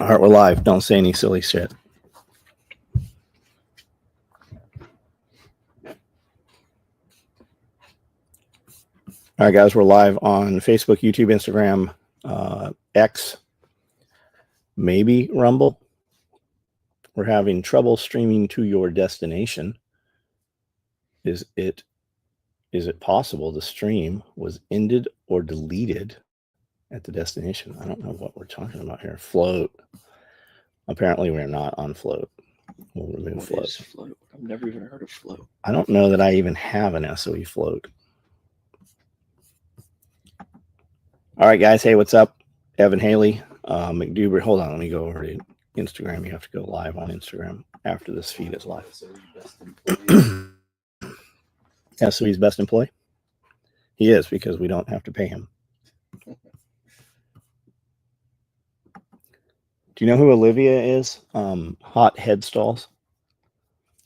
All right, we're live. Don't say any silly shit. All right, guys, we're live on Facebook, YouTube, Instagram, X, maybe Rumble. We're having trouble streaming to your destination. Is it possible the stream was ended or deleted at the destination? I don't know what we're talking about here. Float. Apparently, we're not on float. We'll remove float. What is float? I've never even heard of float. I don't know that I even have an SOE float. All right, guys. Hey, what's up? Evan Haley, McDuber. Hold on. Let me go over to Instagram. You have to go live on Instagram after this feed is live. SOE's best employee? He is, because we don't have to pay him. Do you know who Olivia is? Hot Head Stalls.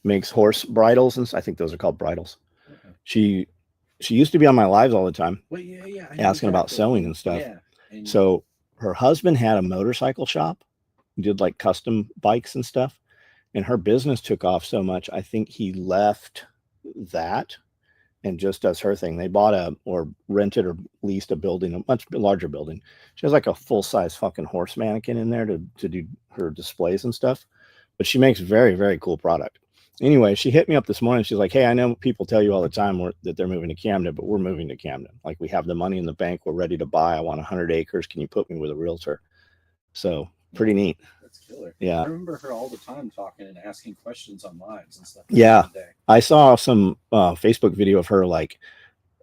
Makes horse bridles, and I think those are called bridles. Okay. She used to be on my lives all the time. Well, yeah. Asking about sewing and stuff. Yeah. And so her husband had a motorcycle shop, did like custom bikes and stuff, and her business took off so much. I think he left that and just does her thing. They bought or rented or leased a building, a much larger building. She has like a full-size fucking horse mannequin in there to do her displays and stuff. But she makes very, very cool product. Anyway, she hit me up this morning. She's like, hey, I know people tell you all the time that they're moving to Camden, but we're moving to Camden. Like, we have the money in the bank. We're ready to buy. I want 100 acres. Can you put me with a realtor? So pretty neat. That's killer. Yeah. I remember her all the time talking and asking questions on lives and stuff. Yeah. I saw some Facebook video of her like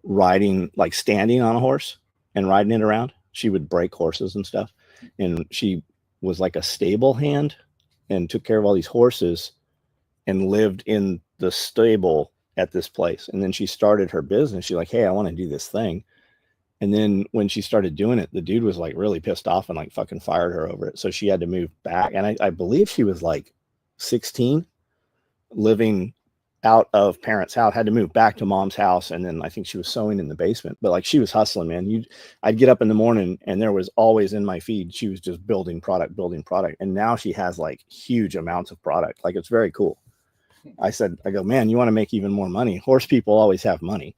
riding, like standing on a horse and riding it around. She would break horses and stuff. And she was like a stable hand and took care of all these horses and lived in the stable at this place. And then she started her business. She's like, hey, I want to do this thing. And then when she started doing it, the dude was like really pissed off and like fucking fired her over it. So she had to move back. And I believe she was like 16, living out of parents' house, had to move back to mom's house. And then I think she was sewing in the basement, but like she was hustling, man. I'd get up in the morning and there was always in my feed, she was just building product. And now she has like huge amounts of product. Like, it's very cool. I go, man, you want to make even more money. Horse people always have money.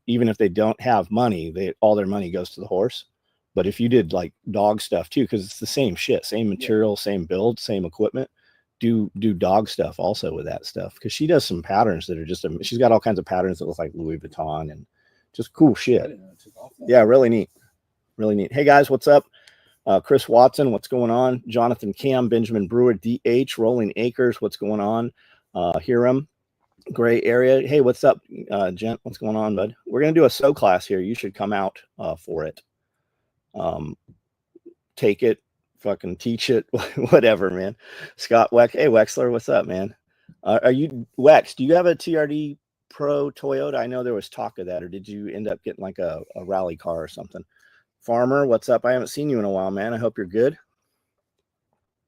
Even if they don't have money, all their money goes to the horse. But if you did like dog stuff too, because it's the same shit, same material, same build, same equipment, do dog stuff also with that stuff. Because she does some patterns that are just, she's got all kinds of patterns that look like Louis Vuitton and just cool shit. Yeah, really neat. Really neat. Hey guys, what's up? Chris Watson, what's going on? Jonathan Cam, Benjamin Brewer, DH, Rolling Acres, what's going on? Hiram, Gray Area. Hey, what's up, gent? What's going on, bud? We're going to do a sew class here. You should come out for it. Take it, fucking teach it, whatever, man. Scott Weck. Hey, Wexler, what's up, man? Are you, Wex, do you have a TRD Pro Toyota? I know there was talk of that, or did you end up getting like a rally car or something? Farmer, what's up? I haven't seen you in a while, man. I hope you're good.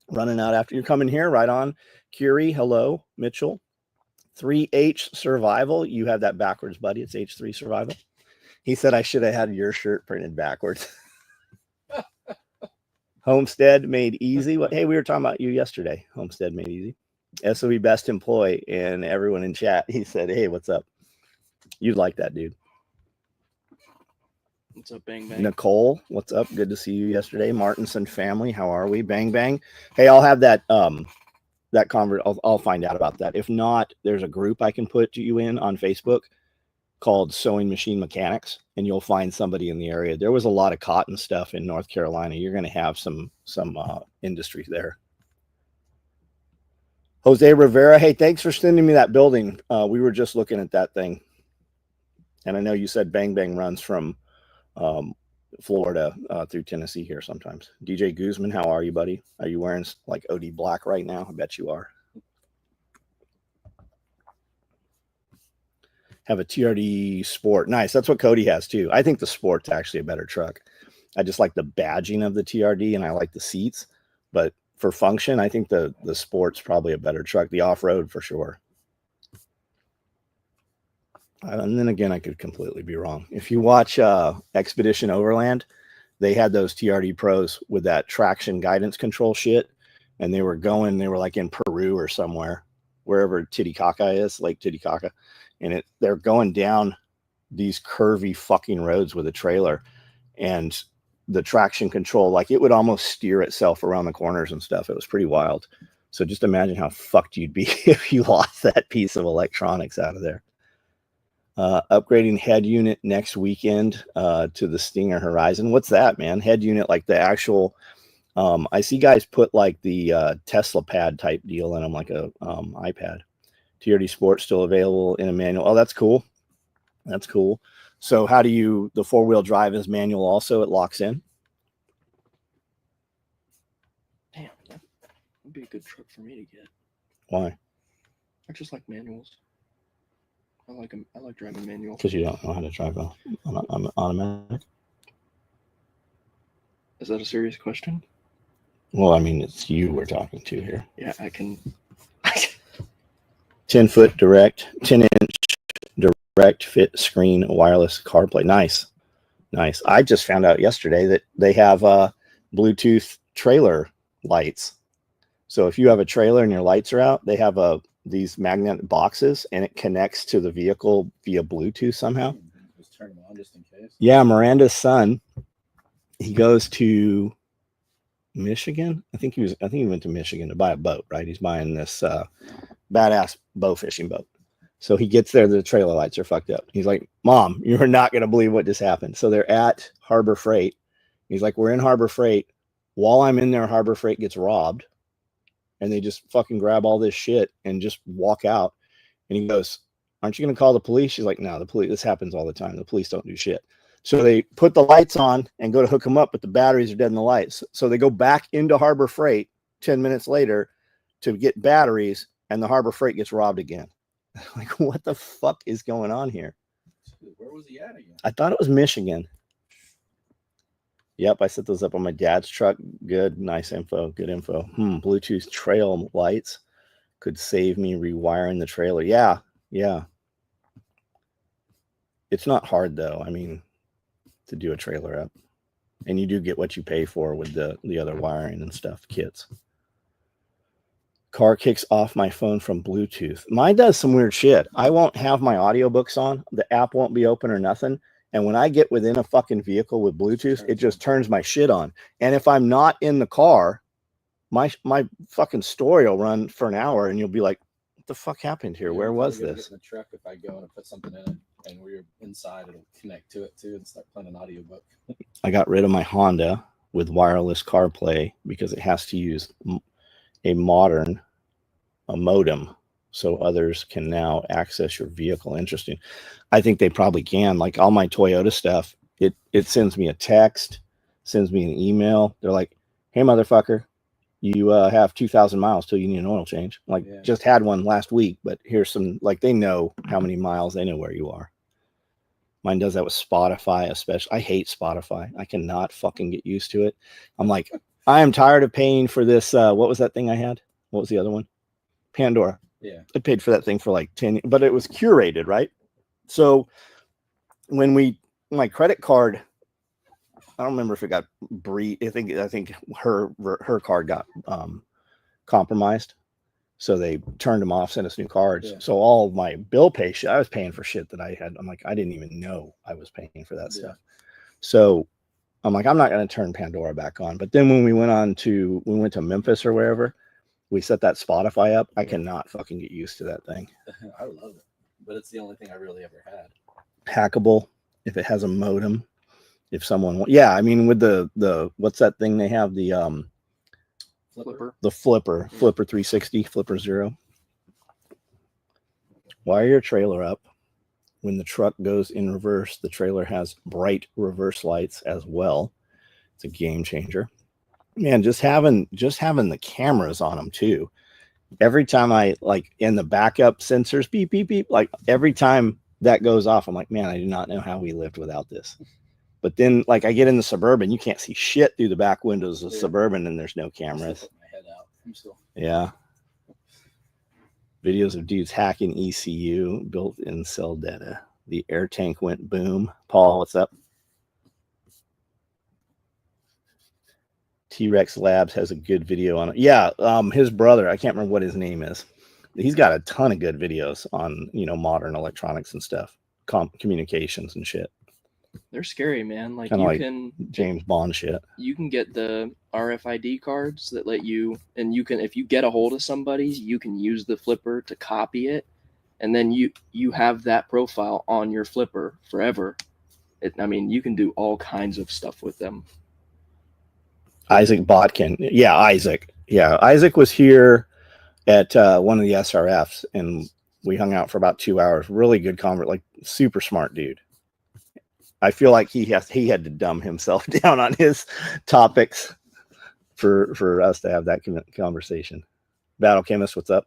Running out after you're coming here, right on. Curie, hello. Mitchell. 3H Survival. You have that backwards, buddy. It's H3 Survival. He said I should have had your shirt printed backwards. Homestead Made Easy. Hey, we were talking about you yesterday. Homestead Made Easy. SOE Best Employee, and everyone in chat, he said, hey, what's up? You'd like that, dude. What's up, Bang Bang? Nicole, what's up? Good to see you yesterday. Martinson family, how are we? Bang Bang. Hey, I'll have that I'll find out about that. If not, there's a group I can put you in on Facebook called Sewing Machine Mechanics, and you'll find somebody in the area. There was a lot of cotton stuff in North Carolina. You're going to have some industry there. Jose Rivera, hey, thanks for sending me that building. We were just looking at that thing, and I know you said Bang Bang runs from Florida through Tennessee here sometimes. DJ Guzman, how are you, buddy? Are you wearing like OD black right now? I bet you are. Have a TRD Sport. Nice. That's what Cody has too. I think the Sport's actually a better truck. I just like the badging of the TRD and I like the seats, but for function, I think the Sport's probably a better truck. The off-road for sure. And then again, I could completely be wrong. If you watch Expedition Overland, they had those TRD Pros with that traction guidance control shit, and they were like in Peru or somewhere, wherever Titicaca is, Lake Titicaca, and they're going down these curvy fucking roads with a trailer, and the traction control, like it would almost steer itself around the corners and stuff. It was pretty wild. So just imagine how fucked you'd be if you lost that piece of electronics out of there. Upgrading head unit next weekend to the Stinger Horizon. What's that, man? Head unit, like the actual, I see guys put like the Tesla pad type deal in them, like a iPad. TRD Sport still available in a manual. Oh, that's cool. That's cool. So how do you, the 4-wheel drive is manual also, it locks in? Damn, that would be a good truck for me to get. Why? I just like manuals. I like driving manual. Because you don't know how to drive an automatic? Is that a serious question? Well, I mean, it's you we're talking to here. Yeah, I can. 10-foot direct, 10-inch direct fit screen wireless CarPlay. Nice. I just found out yesterday that they have Bluetooth trailer lights. So if you have a trailer and your lights are out, they have these magnetic boxes, and it connects to the vehicle via Bluetooth somehow. Just turn them on just in case. Yeah, Miranda's son, he goes to Michigan. I think he went to Michigan to buy a boat, right? He's buying this badass bow fishing boat. So he gets there, the trailer lights are fucked up. He's like, Mom, you're not going to believe what just happened. So they're at Harbor Freight. He's like, we're in Harbor Freight. While I'm in there, Harbor Freight gets robbed. And they just fucking grab all this shit and just walk out. And he goes, aren't you going to call the police? She's like, no, the police, this happens all the time. The police don't do shit. So they put the lights on and go to hook them up, but the batteries are dead in the lights. So they go back into Harbor Freight 10 minutes later to get batteries, and the Harbor Freight gets robbed again. Like, what the fuck is going on here? Where was he at again? I thought it was Michigan. Yep, I set those up on my dad's truck. Good, nice info, good info. Bluetooth trail lights could save me rewiring the trailer. Yeah. It's not hard though. I mean, to do a trailer up, and you do get what you pay for with the other wiring and stuff, kits. Car kicks off my phone from Bluetooth. Mine does some weird shit. I won't have my audiobooks on. The app won't be open or nothing. And when I get within a fucking vehicle with Bluetooth, it just turns my shit on. And if I'm not in the car, my fucking story will run for an hour, and you'll be like, what the fuck happened here? Where was this? In the truck, if I go and put something in it and we're inside, it'll connect to it too and start playing an audiobook. I got rid of my Honda with wireless CarPlay because it has to use a modem so others can now access your vehicle. Interesting. I think they probably can. Like all my Toyota stuff, it sends me a text, sends me an email. They're like, hey, motherfucker, you have 2,000 miles till you need an oil change. Like, just had one last week, but here's some, like, they know how many miles, they know where you are. Mine does that with Spotify, especially. I hate Spotify. I cannot fucking get used to it. I'm like, I am tired of paying for this. What was that thing I had? What was the other one? Pandora. Yeah. I paid for that thing for like 10, but it was curated, right? So when my credit card, I don't remember if it got breached. I think her card got compromised. So they turned them off, sent us new cards. Yeah. So all of my bill pay shit, I was paying for shit that I had. I'm like, I didn't even know I was paying for that stuff. So I'm like, I'm not going to turn Pandora back on. But then when we went to Memphis or wherever, we set that Spotify up. I cannot fucking get used to that thing. I love it, but it's the only thing I really ever had. Hackable if it has a modem. If someone, I mean, with the what's that thing they have, the Flipper 360, Flipper Zero. Wire your trailer up. When the truck goes in reverse, the trailer has bright reverse lights as well. It's a game changer. Man, just having the cameras on them too. Every time I in the backup sensors, beep, beep, beep, like every time that goes off, I'm like, man, I do not know how we lived without this. But then I get in the Suburban, you can't see shit through the back windows of Suburban, and there's no cameras. Yeah. Videos of dudes hacking ECU, built-in cell data. The air tank went boom. Paul, what's up? T-Rex Labs has a good video on it. Yeah, his brother, I can't remember what his name is. He's got a ton of good videos on, you know, modern electronics and stuff, communications and shit. They're scary, man. Like Kinda you like can James Bond shit. you can get the RFID cards that let you, and you can, if you get a hold of somebody, you can use the flipper to copy it, and then you have that profile on your flipper forever. I mean, you can do all kinds of stuff with them. Isaac Botkin. Yeah, Isaac. Yeah, Isaac was here at one of the SRFs, and we hung out for about 2 hours. Really good convert, like super smart dude. I feel like he had to dumb himself down on his topics for us to have that conversation. Battle Chemist, what's up?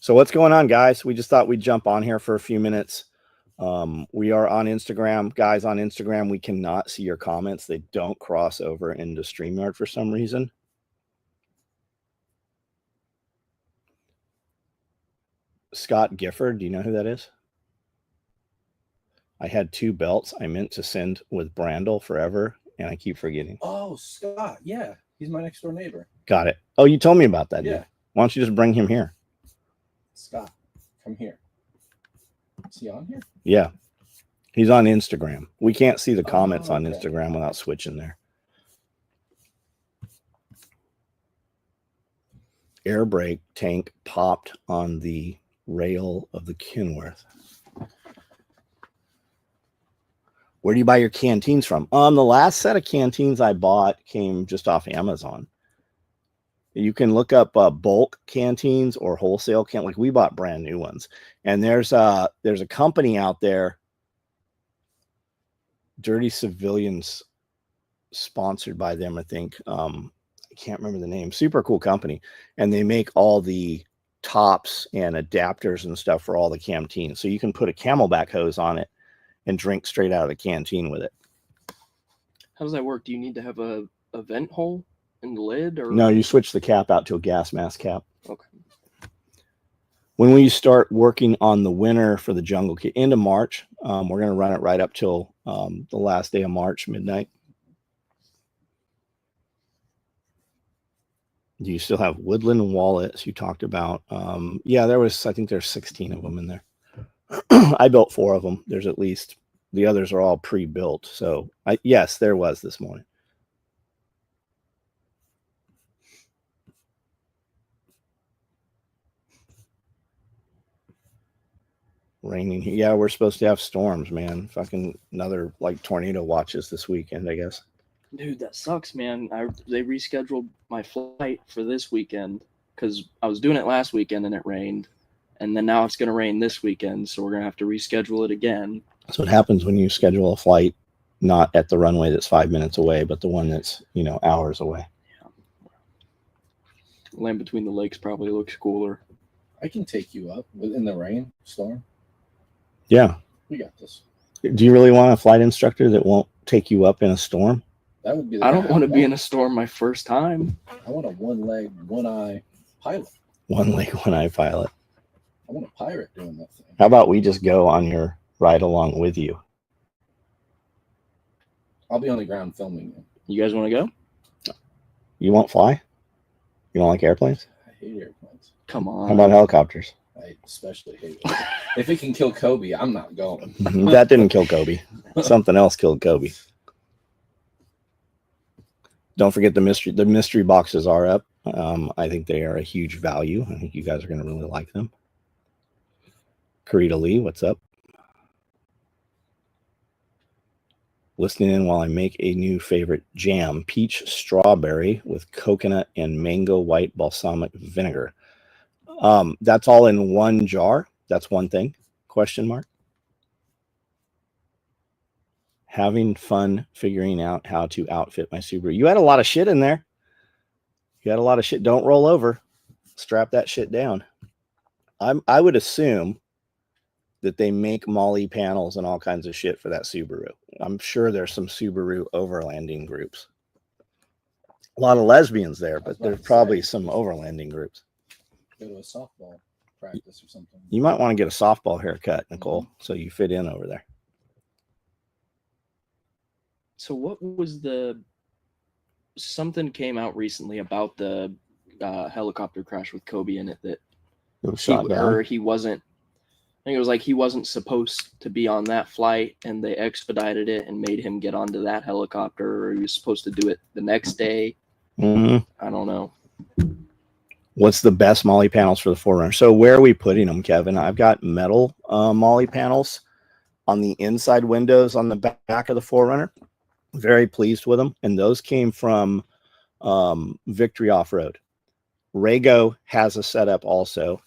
So what's going on, guys? We just thought we'd jump on here for a few minutes. We are on Instagram. Guys, on Instagram, we cannot see your comments. They don't cross over into StreamYard for some reason. Scott Gifford, do you know who that is? I had 2 belts I meant to send with Brandel forever, and I keep forgetting. Oh, Scott. Yeah. He's my next door neighbor. Got it. Oh, you told me about that, Yeah. dude. Why don't you just bring him here? Scott, come here. Is he on here? Yeah. He's on Instagram. We can't see the comments on okay. Instagram without switching there. Air brake tank popped on the rail of the Kenworth. Where do you buy your canteens from? The last set of canteens I bought came just off Amazon. You can look up bulk canteens or wholesale can. Like we bought brand new ones, and there's a company out there, Dirty Civilians, sponsored by them. I think I can't remember the name. Super cool company, and they make all the tops and adapters and stuff for all the canteens. So you can put a Camelback hose on it and drink straight out of the canteen with it. How does that work? Do you need to have a vent hole in the lid, or No, you switch the cap out to a gas mask cap. Okay. When will you start working on the winner for the jungle kit? End of March. We're going to run it right up till the last day of March, midnight. Do you still have woodland wallets you talked about? Yeah, I think there's 16 of them in there. I built 4 of them. There's at least, the others are all pre-built. So yes, there was this morning. Raining here. Yeah, we're supposed to have storms, man. Fucking another like tornado watches this weekend, I guess. Dude, that sucks, man. They rescheduled my flight for this weekend because I was doing it last weekend and it rained, and then now it's going to rain this weekend, so we're going to have to reschedule it again. So what happens when you schedule a flight not at the runway that's 5 minutes away, but the one that's, hours away? Yeah. Land Between the Lakes probably looks cooler. I can take you up in the rain storm. Yeah. We got this. Do you really want a flight instructor that won't take you up in a storm? That would be. I don't want to be in a storm my first time. I want a one-leg, one-eye pilot. One leg, one eye pilot. I want a pirate doing that thing. How about we just go on your ride along with you? I'll be on the ground filming you. You guys want to go? You won't fly? You don't like airplanes? I hate airplanes. Come on. How about helicopters? I especially hate it. If it can kill Kobe, I'm not going. That didn't kill Kobe. Something else killed Kobe. Don't forget the mystery boxes are up. I think they are a huge value. I think you guys are going to really like them. Karita Lee, what's up? Listening in while I make a new favorite jam, peach strawberry with coconut and mango white balsamic vinegar. That's all in one jar. That's one thing. Question mark. Having fun figuring out how to outfit my Subaru. You had a lot of shit in there. You had a lot of shit. Don't roll over. Strap that shit down. I would assume that they make MOLLE panels and all kinds of shit for that Subaru. I'm sure there's some Subaru overlanding groups. A lot of lesbians there, but there's probably some overlanding groups. Go to a softball practice or something. You might want to get a softball haircut, Nicole, so you fit in over there. So what was something came out recently about the helicopter crash with Kobe in it that It was shot down. he wasn't. I think it was like he wasn't supposed to be on that flight, and they expedited it and made him get onto that helicopter, or he was supposed to do it the next day. Mm-hmm. I don't know. What's the best MOLLE panels for the 4Runner? So where are we putting them, Kevin? I've got metal MOLLE panels on the inside windows on the back of the 4Runner. Very pleased with them. And those came from Victory Off-Road. Rego has a setup also.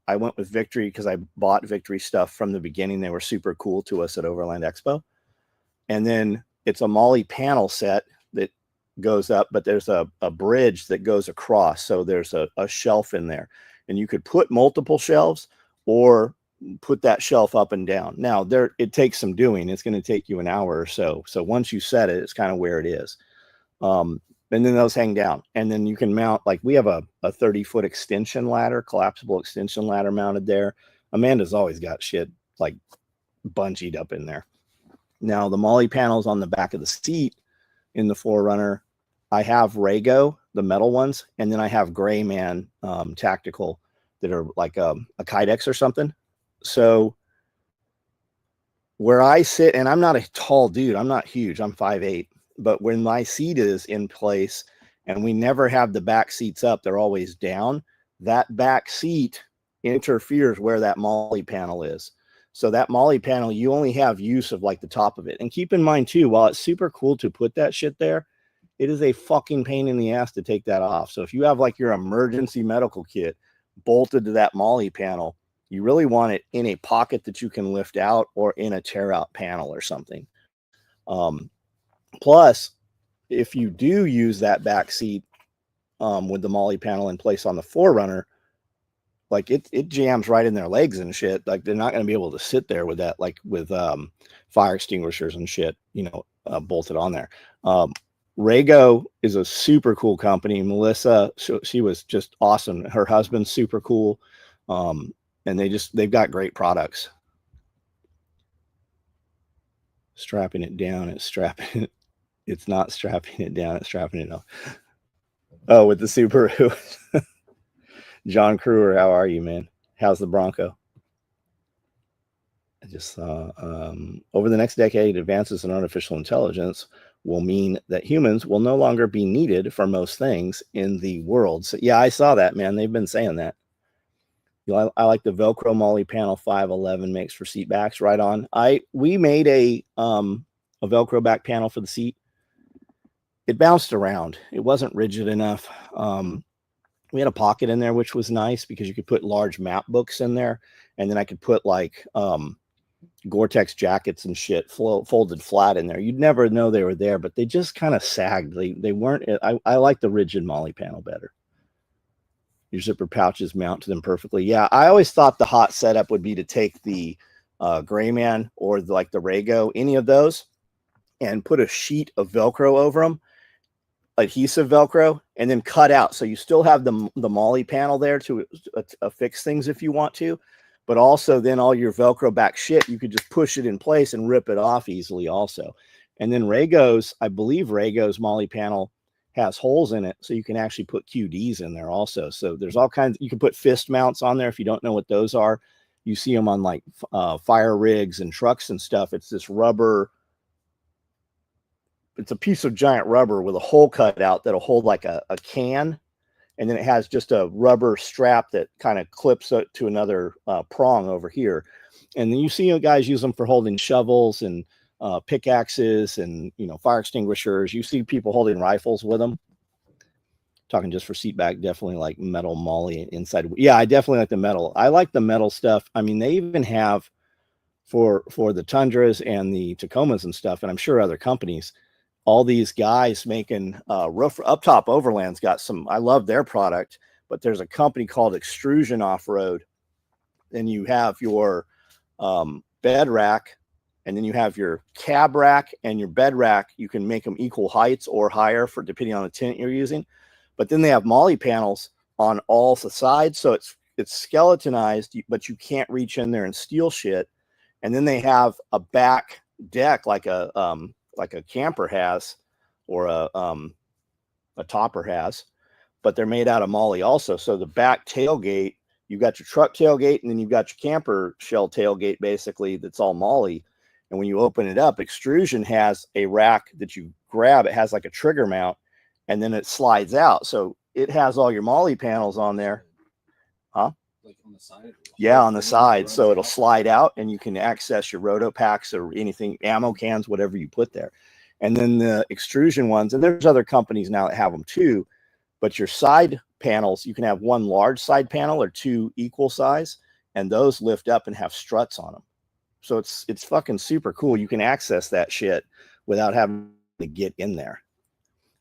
I went with Victory because I bought Victory stuff from the beginning. They were super cool to us at Overland Expo. And then it's a MOLLE panel set that goes up, but there's a bridge that goes across. So there's a shelf in there. And you could put multiple shelves or put that shelf up and down. Now, it takes some doing. It's going to take you an hour or so. So once you set it, it's kind of where it is. And then those hang down, and then you can mount, like we have a 30-foot extension ladder, collapsible extension ladder mounted there. Amanda's always got shit like bungeed up in there. Now the MOLLE panels on the back of the seat in the 4Runner, I have Rego, the metal ones, and then I have Gray Man tactical that are like a Kydex or something. So where I sit, and I'm not a tall dude, I'm not huge, I'm 5'8". But when my seat is in place and we never have the back seats up, they're always down, that back seat interferes where that MOLLE panel is. So that MOLLE panel, you only have use of like the top of it. And keep in mind too, while it's super cool to put that shit there, it is a fucking pain in the ass to take that off. So if you have like your emergency medical kit bolted to that MOLLE panel, you really want it in a pocket that you can lift out or in a tear out panel or something. Plus, if you do use that back seat with the MOLLE panel in place on the 4Runner, like it jams right in their legs and shit. Like they're not going to be able to sit there with that, like with fire extinguishers and shit, you know, bolted on there. Rego is a super cool company. Melissa, she was just awesome. Her husband's super cool. And they've got great products. Strapping it down, it's not strapping it down, it's strapping it up. Oh, with the Subaru. John Kruger, how are you, man? How's the Bronco? I just saw over the next decade, advances in artificial intelligence will mean that humans will no longer be needed for most things in the world. So yeah, I saw that, man. They've been saying that. You know, I like the Velcro MOLLE panel 511 makes for seat backs. Right on. We made a Velcro back panel for the seat. It bounced around. It wasn't rigid enough. We had a pocket in there, which was nice because you could put large map books in there. And then I could put like Gore-Tex jackets and shit folded flat in there. You'd never know they were there, but they just kind of sagged. They weren't. I like the rigid MOLLE panel better. Your zipper pouches mount to them perfectly. Yeah, I always thought the hot setup would be to take the Gray Man or like the Rego, any of those, and put a sheet of Velcro over them, adhesive Velcro, and then cut out. So you still have the MOLLE panel there to affix things if you want to, but also then all your Velcro back shit, you could just push it in place and rip it off easily also. And then Rego's, I believe Rego's MOLLE panel has holes in it, so you can actually put QDs in there also. So there's all kinds. You can put fist mounts on there if you don't know what those are. You see them on like fire rigs and trucks and stuff. It's this rubber. It's a piece of giant rubber with a hole cut out that'll hold like a can, and then it has just a rubber strap that kind of clips to another prong over here. And then you see guys use them for holding shovels and pickaxes and, you know, fire extinguishers. You see people holding rifles with them. Talking just for seat back, definitely like metal MOLLE inside. Yeah, I definitely like the metal. I like the metal stuff. I mean, they even have for the Tundras and the Tacomas and stuff, and I'm sure other companies, all these guys making roof up top. Overland's got some. I love their product, but there's a company called Extrusion Off-Road. Then you have your bed rack, and then you have your cab rack and your bed rack. You can make them equal heights or higher for depending on the tint you're using. But then they have MOLLE panels on all the sides, so it's skeletonized, but you can't reach in there and steal shit. And then they have a back deck, like a a camper has, or a topper has, but they're made out of MOLLE also. So the back tailgate, you've got your truck tailgate, and then you've got your camper shell tailgate, basically, that's all MOLLE. And when you open it up, Extrusion has a rack that you grab. It has like a trigger mount, and then it slides out. So it has all your MOLLE panels on there. Huh? Like on the side? Yeah, on the side. So it'll slide out, and you can access your roto packs or anything, ammo cans, whatever you put there. And then the Extrusion ones, and there's other companies now that have them too, but your side panels, you can have one large side panel or two equal size, and those lift up and have struts on them. So it's fucking super cool. You can access that shit without having to get in there.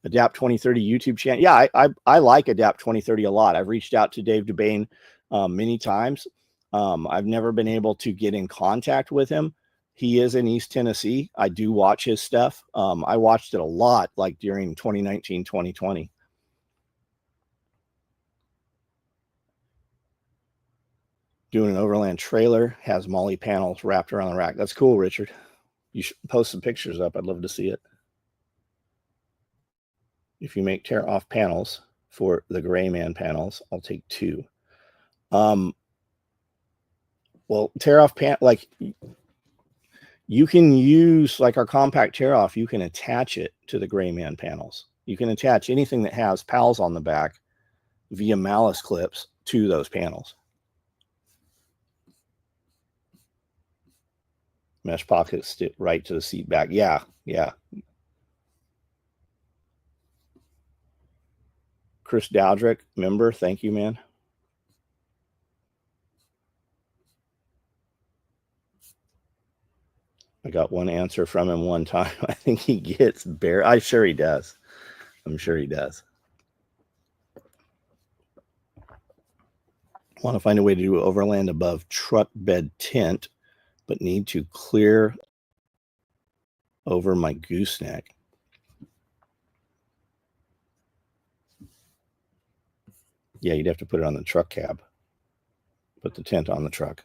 Adapt 2030 YouTube channel. Yeah, I like Adapt 2030 a lot. I've reached out to Dave DeBane many times. I've never been able to get in contact with him. He is in East Tennessee. I do watch his stuff. I watched it a lot, like during 2019, 2020. Doing an overland trailer, has MOLLE panels wrapped around the rack. That's cool, Richard. You should post some pictures up. I'd love to see it. If you make tear off panels for the Gray Man panels, I'll take 2. Well, tear off like you can use, like our compact tear off, you can attach it to the Gray Man panels. You can attach anything that has pals on the back via malice clips to those panels. Mesh pockets stick right to the seat back. Yeah. Chris Dowdrick, member, thank you, man. I got one answer from him one time. I think he gets bare. I'm sure he does. I'm sure he does. Want to find a way to do overland above truck bed tent, but need to clear over my gooseneck. Yeah, you'd have to put it on the truck cab. Put the tent on the truck.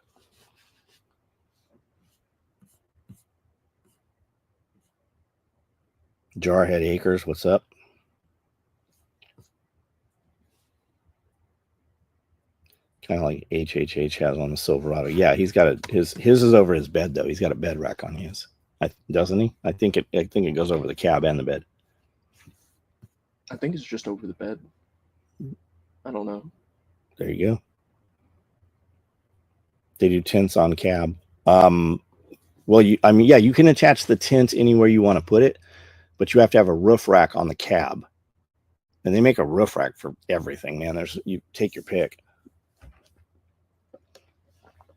Jarhead Acres, what's up? Kind of like HHH has on the Silverado. Yeah, he's got his is over his bed though. He's got a bed rack on his, doesn't he? I think it goes over the cab and the bed. I think it's just over the bed. I don't know. There you go. They do tents on cab. Well, you can attach the tent anywhere you want to put it, but you have to have a roof rack on the cab. And they make a roof rack for everything, man. You take your pick.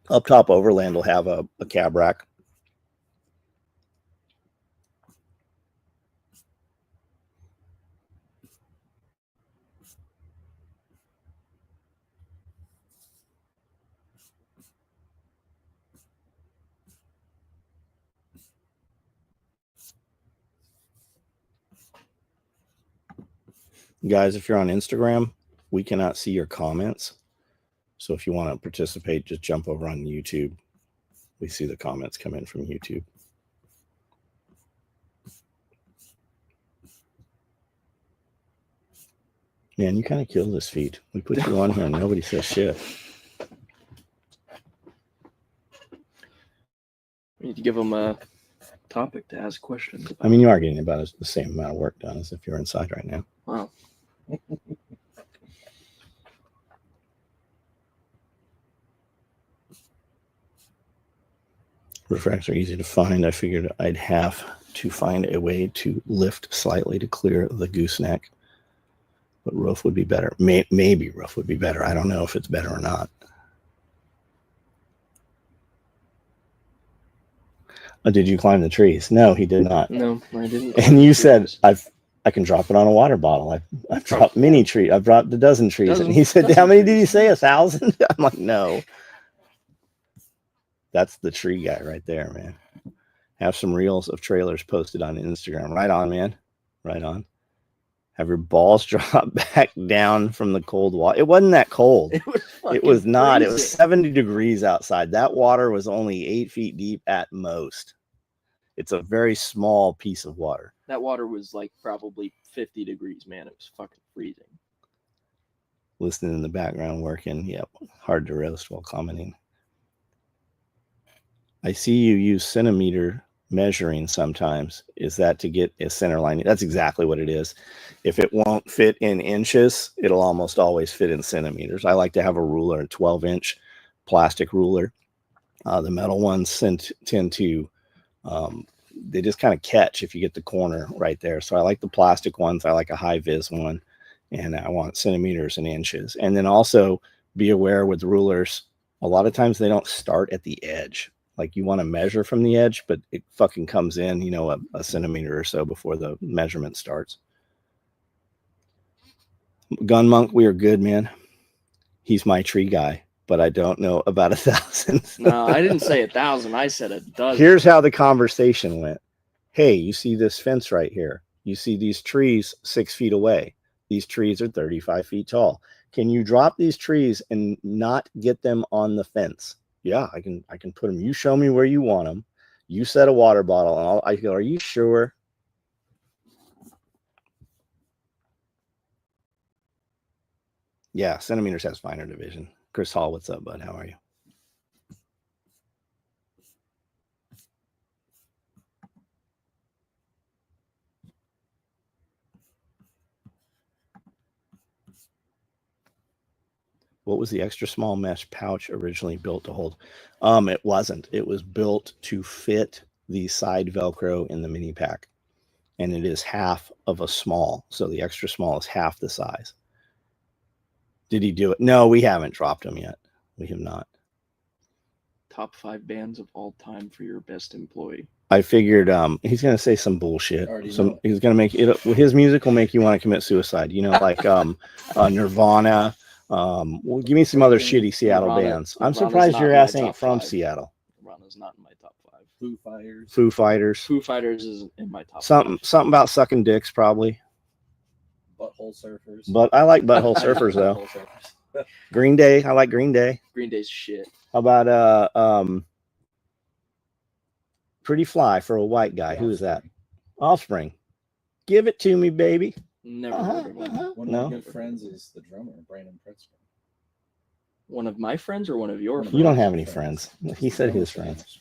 Up top Overland will have a cab rack. Guys, if you're on Instagram, we cannot see your comments. So if you want to participate, just jump over on YouTube. We see the comments come in from YouTube. Man, you kind of killed this feed. We put you on here and nobody says shit. We need to give them a topic to ask questions about. I mean, you are getting about the same amount of work done as if you're inside right now. Wow. Roof racks are easy to find. I figured I'd have to find a way to lift slightly to clear the gooseneck. But roof would be better. Maybe roof would be better. I don't know if it's better or not. Oh, did you climb the trees? No, he did not. No, I didn't. And you said I can drop it on a water bottle. I've dropped many trees. I've dropped a dozen trees. And he said, how many did he say? 1,000? I'm like, no. That's the tree guy right there, man. Have some reels of trailers posted on Instagram. Right on, man. Right on. Have your balls drop back down from the cold water. It wasn't that cold. It was not. Freezing. It was 70 degrees outside. That water was only 8 feet deep at most. It's a very small piece of water. That water was like probably 50 degrees, man. It was fucking freezing. Listening in the background, working. Yep. Hard to roast while commenting. I see you use centimeter measuring sometimes. Is that to get a center line? That's exactly what it is. If it won't fit in inches, it'll almost always fit in centimeters. I like to have a ruler, a 12-inch plastic ruler. The metal ones tend to, they just kind of catch if you get the corner right there. So I like the plastic ones. I like a high vis one, and I want centimeters and inches. And then also be aware with rulers, a lot of times they don't start at the edge. Like you want to measure from the edge, but it fucking comes in, you know, a centimeter or so before the measurement starts. Gun Monk, we are good, man. He's my tree guy, but I don't know about 1,000. No, I didn't say 1,000. I said a dozen. Here's how the conversation went. Hey, you see this fence right here? You see these trees 6 feet away. These trees are 35 feet tall. Can you drop these trees and not get them on the fence? Yeah, I can put them. You show me where you want them. You set a water bottle, and I go, are you sure? Yeah, centimeters has finer division. Chris Hall, what's up, bud? How are you? What was the extra small mesh pouch originally built to hold? It wasn't. It was built to fit the side Velcro in the mini pack. And it is half of a small. So the extra small is half the size. Did he do it? No, we haven't dropped him yet. We have not. Top 5 bands of all time for your best employee. I figured he's gonna say some bullshit. Already He's gonna make it. His music will make you want to commit suicide. You know, like Nirvana. Well, give me some other shitty Seattle bands. I'm Nirvana's surprised not your in my ass ain't top from 5. Seattle. Nirvana's not in my top 5. Foo Fighters. Foo Fighters. Foo Fighters is in my top 5. Something about sucking dicks, probably. Butthole Surfers. But I like Butthole Surfers though. Butthole Surfers. Green Day. I like Green Day. Green Day's shit. How about Pretty Fly for a white guy? Who is that? Offspring. Give it to me, baby. Never heard of him. One of my good friends is the drummer, Brandon Pritzker. One of my friends or one of your friends? You don't have any friends. He said his friends.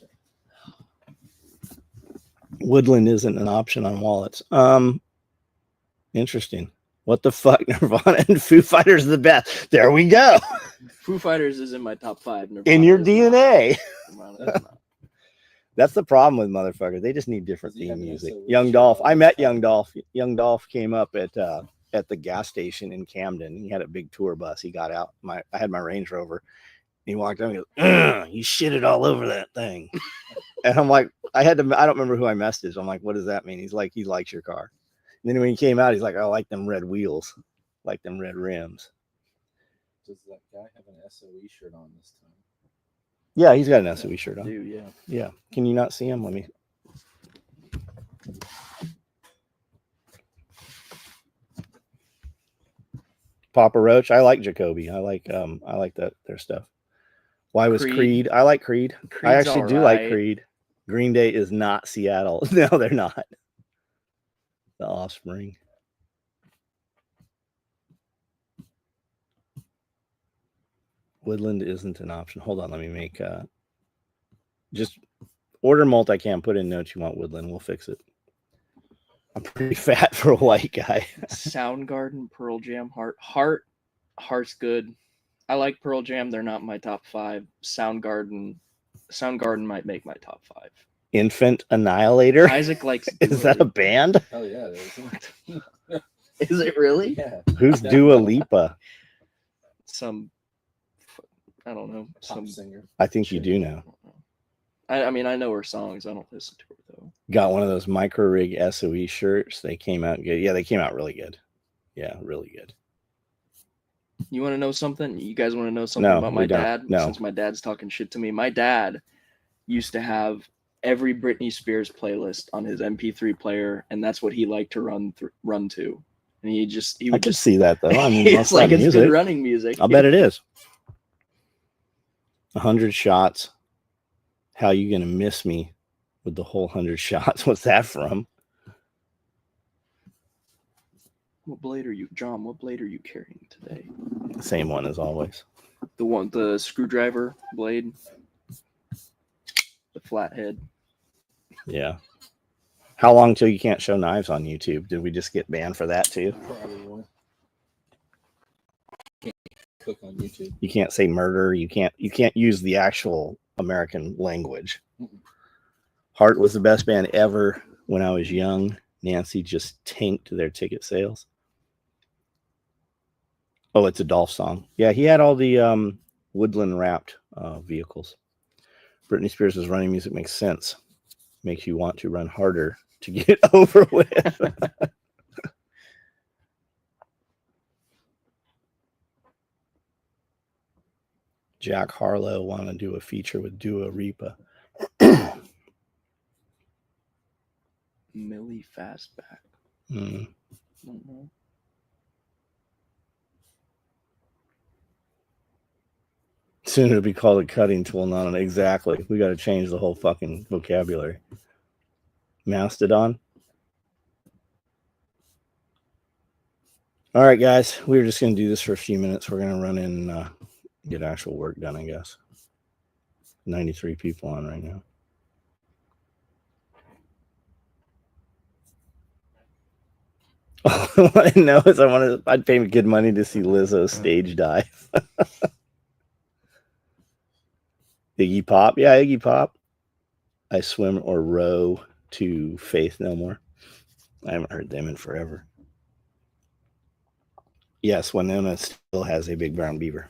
Woodland isn't an option on wallets. Interesting. What the fuck? Nirvana and Foo Fighters are the best. There we go. Foo Fighters is in my top 5. Nirvana In your is DNA. not. Nirvana is not. That's the problem with motherfuckers. They just need different Does he have theme an music. SOE Young shirt Dolph. on I this met time? Young Dolph. Young Dolph came up at the gas station in Camden. He had a big tour bus. He got out. I had my Range Rover. He walked up and he goes, you shitted all over that thing. And I'm like, I don't remember who I messaged. I'm like, what does that mean? He's like, he likes your car. And then when he came out, he's like, I like them red wheels, like them red rims. Does that guy have an SOE shirt on this time? Yeah, he's got an SOE shirt on. Dude, yeah. Yeah. Can you not see him? Let me. Papa Roach. I like Jacoby. I like their stuff. Why was Creed? I like Creed. I Creed's actually do alright. like Creed. Green Day is not Seattle. No, they're not. The Offspring. Woodland isn't an option. Hold on, let me make just order multicam, put in notes you want Woodland, we'll fix it. I'm pretty fat for a white guy. Soundgarden, Pearl Jam, Heart's good. I like Pearl Jam. They're not my top 5. Soundgarden might make my top 5. Infant Annihilator. Isaac likes. Is that a band? Oh yeah, it is. Is it really? Yeah. Who's Dua Lipa? I don't know. Pop singer. I think you do know. I mean, I know her songs. I don't listen to her though. Got one of those micro rig SOE shirts. They came out good. Yeah, they came out really good. Yeah, really good. You want to know something? You guys want to know something No, about we my don't. dad? No. Since my dad's talking shit to me, my dad used to have every Britney Spears playlist on his MP3 player, and that's what he liked to run to. And he I would could see that though. I mean, it's that's like not it's music. good running music. I'll bet it is. 100 shots. How you gonna miss me with the whole 100 shots. What's that from? What blade are you, John? What blade are you carrying today? The same one as always. The screwdriver blade, the flathead. Yeah. How long till you can't show knives on YouTube? Did we just get banned for that too? Probably. Can't cook on YouTube. You can't say murder. You can't use the actual American language. Heart was the best band ever when I was young. Nancy just tanked their ticket sales. Oh, it's a Dolph song. Yeah, he had all the woodland wrapped vehicles. Britney Spears' running music makes sense. Makes you want to run harder to get over with. Jack Harlow want to do a feature with Dua Lipa. Millie Fastback. Mm. Don't know. Soon it'll be called a cutting tool, not an exactly. We got to change the whole fucking vocabulary. Mastodon. All right, guys. We're just going to do this for a few minutes. We're going to run in and get actual work done, I guess. 93 people on right now. All I know is I'd pay good money to see Lizzo's stage dive. Iggy Pop. Yeah, Iggy Pop. I swim or row to Faith No More. I haven't heard them in forever. Yes, Winona still has a big brown beaver,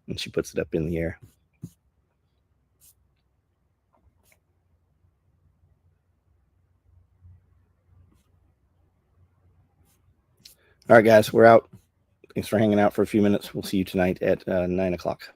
and she puts it up in the air. All right, guys, we're out. Thanks for hanging out for a few minutes. We'll see you tonight at 9 o'clock.